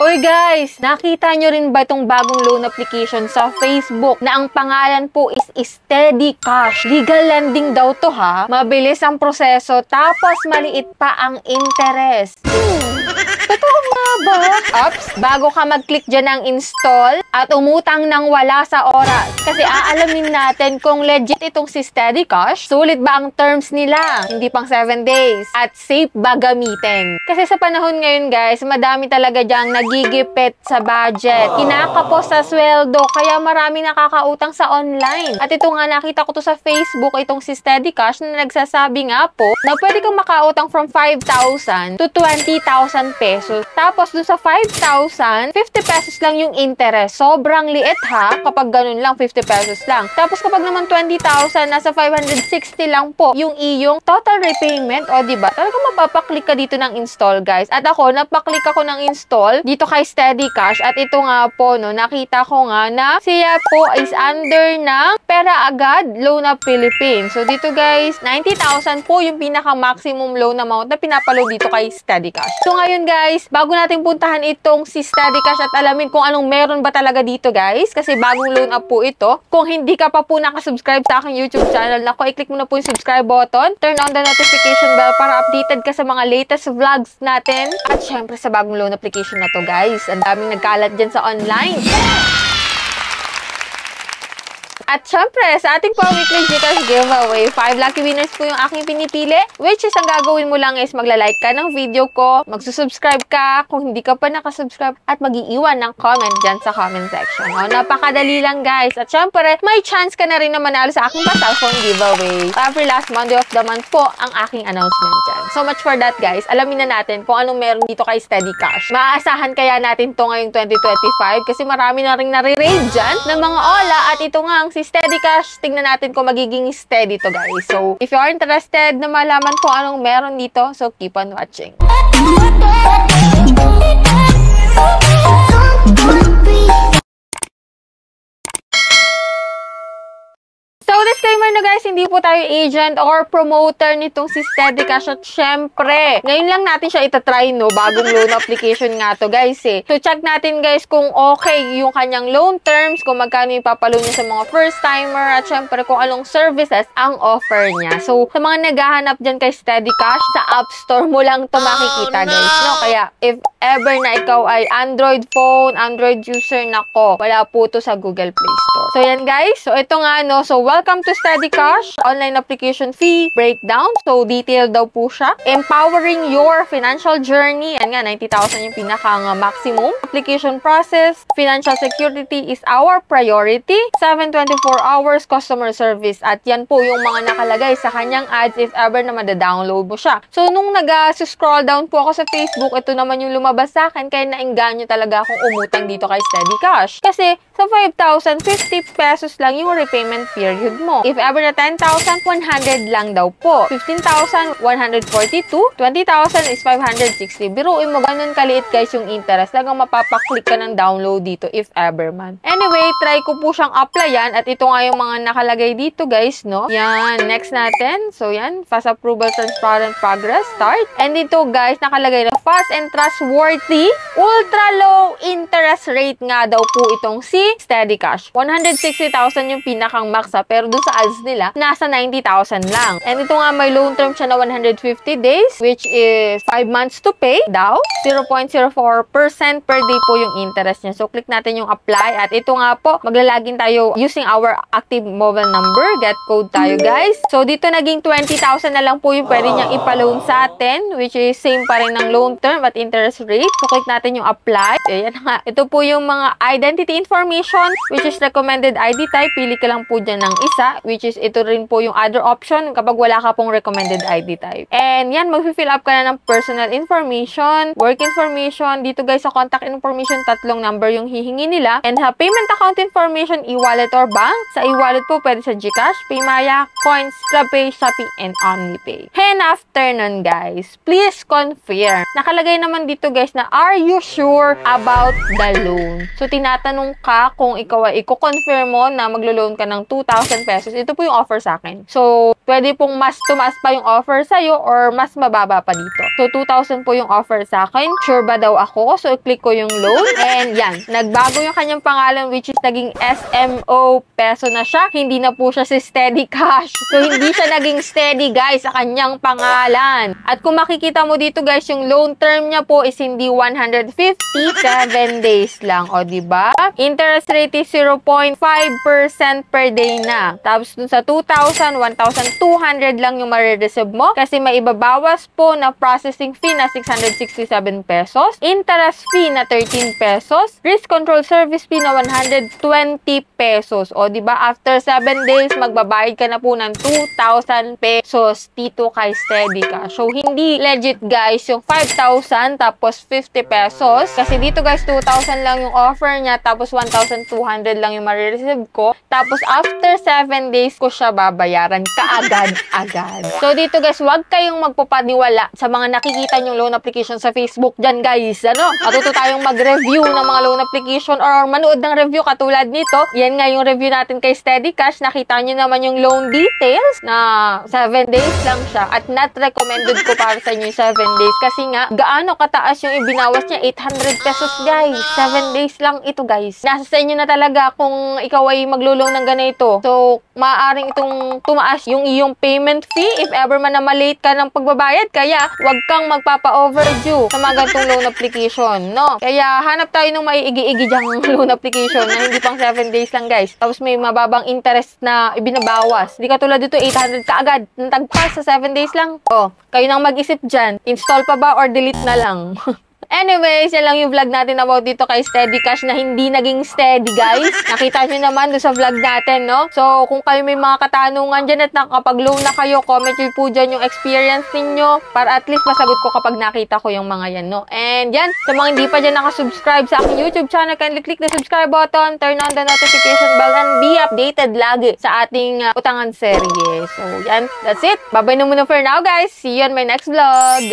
Uy guys, nakita nyo rin ba itong bagong loan application sa Facebook na ang pangalan po is Steady Cash? Legal lending daw to ha. Mabilis ang proseso tapos maliit pa ang interest. Totoo nga ba? Ops, bago ka mag-click dyan ng install at umutang ng wala sa oras. Kasi aalamin natin kung legit itong si Steady Cash, sulit ba ang terms nila, hindi pang 7 days, at safe ba gamitin. Kasi sa panahon ngayon guys, madami talaga dyang nagigipit sa budget, kinakapos sa sweldo, kaya marami nakakautang sa online. At ito nga, nakita ko to sa Facebook, itong si Steady Cash na nagsasabi nga po na pwede kang makautang from 5,000 to 20,000 pesos. Tapos dun sa 5,000, 50 pesos lang yung interest. Sobrang liit ha, kapag ganun lang, 50 pesos lang. Tapos kapag naman 20,000, nasa 560 lang po yung iyong total repayment. O diba, talagang mapapaklik ka dito ng install guys. At ako, napaklik ako ng install dito kay Steady Cash. At ito nga po, no, nakita ko nga na siya po is under ng Pera Agad Loan of Philippines. So dito guys, 90,000 po yung pinaka-maximum loan amount na pinapaload dito kay Steady Cash. So ngayon guys, bago natin puntahan itong si Steady Cash at alamin kung anong meron ba talaga dito guys, kasi bagong loan up po ito. Kung hindi ka pa po nakasubscribe sa aking YouTube channel, nako, i-click mo na po yung subscribe button, turn on the notification bell para updated ka sa mga latest vlogs natin. At syempre sa bagong loan application na to guys, ang daming nagkalat dyan sa online. At syempre, sa ating po weekly Gcash giveaway, 5 lucky winners po yung aking pinipili, which is ang gagawin mo lang is magla-like ka ng video ko, magsusubscribe ka kung hindi ka pa nakasubscribe, at mag-iiwan ng comment dyan sa comment section. O, napakadali lang guys. At syempre, may chance ka na rin na manalo sa aking pa-cellphone giveaway. Every last Monday of the month po ang aking announcement dyan. So much for that guys. Alamin na natin kung anong meron dito kay Steady Cash. Maaasahan kaya natin to ngayong 2025 kasi marami na rin nare-raid dyan ng mga ola. At ito nga ang si Steady Cash, tingnan natin kung magiging steady to guys. So, if you are interested na malaman kung anong meron dito, so keep on watching. So, disclaimer na guys, hindi po tayo agent or promoter nitong si Steady Cash. At syempre, ngayon lang natin siya itatry, no? Bagong loan application nga to guys eh. So, check natin guys kung okay yung kanyang loan terms, kung magkano yung papaloan niya sa mga first timer, at syempre kung anong services ang offer niya. So, sa mga naghahanap dyan kay Steady Cash, sa App Store mo lang to makikita guys, no? Kaya, if ever na ikaw ay Android phone, Android user, nako, wala po to sa Google Play Store. So, yan guys. So, ito nga, no? So, welcome to Steady Cash. Online application fee breakdown. So, detailed daw po siya. Empowering your financial journey. Yan nga, 90,000 yung pinaka-maximum. Application process. Financial security is our priority. 7/24 hours customer service. At yan po yung mga nakalagay sa kanyang ads if ever na mada-download mo siya. So, nung nag-scroll down po ako sa Facebook, ito naman yung lumabas sa akin. Kaya naengganyo talaga akong umutang dito kay Steady Cash. Kasi, sa 5,000, 50 pesos lang yung repayment period mo. If ever na 10,000, 100 lang daw po. 15,000, 142. 20,000 is 560. Biruin mo, ganun kaliit guys yung interest. Lagang mapapaklik ka ng download dito if ever man. Anyway, try ko po siyang applyan at ito nga yung mga nakalagay dito guys, no? Yan, next natin. So yan, fast approval, transparent progress, start. And dito guys, nakalagay na fast and trustworthy, ultra low interest rate nga daw po itong si Steady Cash. 160,000 yung pinakang max ha, pero doon sa ads nila, nasa 90,000 lang. And ito nga, may loan term siya na 150 days, which is 5 months to pay daw. 0.04% per day po yung interest niya. So, click natin yung apply. At ito nga po, maglalagin tayo using our active mobile number. Get code tayo, guys. So, dito naging 20,000 na lang po yung pwede niyang ipaloan sa atin, which is same pa rin ng loan term at interest rate. So, click natin yung apply. Ayan nga. Ito po yung mga identity information, which is recommended ID type. Pili ka lang po dyan ng isa, which is ito rin po yung other option kapag wala ka pong recommended ID type. And yan, mag-fill up ka na ng personal information, work information. Dito guys, sa contact information, 3 number yung hihingi nila. And payment account information, e-wallet or bank. Sa e-wallet po, pwede sa Gcash, Paymaya, Coins, GrabPay, Shopee, and OmniPay. And after nun guys, please confirm. Nakalagay naman dito guys na, are you sure about the loan? So, tinatanong ka kung ikaw ay i-confirm mo na maglo-loan ka ng 2,000 pesos. Ito po yung offer sa akin. So, pwede pong mas tumaas pa yung offer sa'yo or mas mababa pa dito. So, 2,000 po yung offer sa akin. Sure ba daw ako? So, i-click ko yung loan. And yan, nagbago yung kanyang pangalan which is naging SMO Peso na siya. Hindi na po siya si Steady Cash. So, hindi siya naging steady guys sa kanyang pangalan. At kung makikita mo dito guys, yung loan term niya po is hindi 150, 7 days lang. O, diba? Interest rate is 0.5% per day na. Tapos, dun sa 2,000, 1,200 lang yung marireceive mo kasi may ibabawas po na processing fee na 667 pesos, interest fee na 13 pesos, risk control service fee na 120 pesos. O, diba? After 7 days, magbabayad ka na po ng 2,000 pesos dito kay Steady Cash. So, hindi legit guys yung 5,000 tapos 50 pesos. Kasi dito guys, 2,000 lang yung offer niya tapos 1,200 lang yung marireceive ko. Tapos, after 7 days ko siya babayaran kaagad-agad. So, dito guys, huwag kayong magpapaniwala sa mga nakikita nyong loan application sa Facebook dyan guys. Ano? Matuto tayong mag-review ng mga loan application or manood ng review katulad nito. Yan nga yung review natin kay Steady Cash. Nakita nyo naman yung loan details na 7 days lang siya at not recommended ko para sa inyo yung 7 days kasi nga, gaano kataas yung ibinawas niya? 800 pesos guys. 7 days lang ito guys. Nasa sa inyo na talaga kung ikaw ay maglo-loan ng ganito. So, maaaring itong tumaas yung iyong payment fee if ever man na malate ka ng pagbabayad. Kaya, wag kang magpapa-overdue sa mga ganitong loan application, no? Kaya, hanap tayo ng maiigi-igi dyang loan application na hindi pang 7 days lang, guys. Tapos, may mababang interest na ibinabawas. Di katulad dito, 800 kaagad. Nantagpas sa 7 days lang. Oh, kayo nang mag-isip dyan. Install pa ba or delete na lang? Anyways, yan lang yung vlog natin about dito kay Steady Cash na hindi naging steady, guys. Nakita nyo naman doon sa vlog natin, no? So, kung kayo may mga katanungan dyan at nakapag-loan na kayo, comment nyo po dyan yung experience ninyo para at least masagot ko kapag nakita ko yung mga yan, no? And yan, sa mga hindi pa dyan nakasubscribe sa aking YouTube channel, kindly click the subscribe button, turn on the notification bell, and be updated lagi sa ating utangan serye. So, yan, that's it. Bye-bye na muna for now, guys. See you on my next vlog.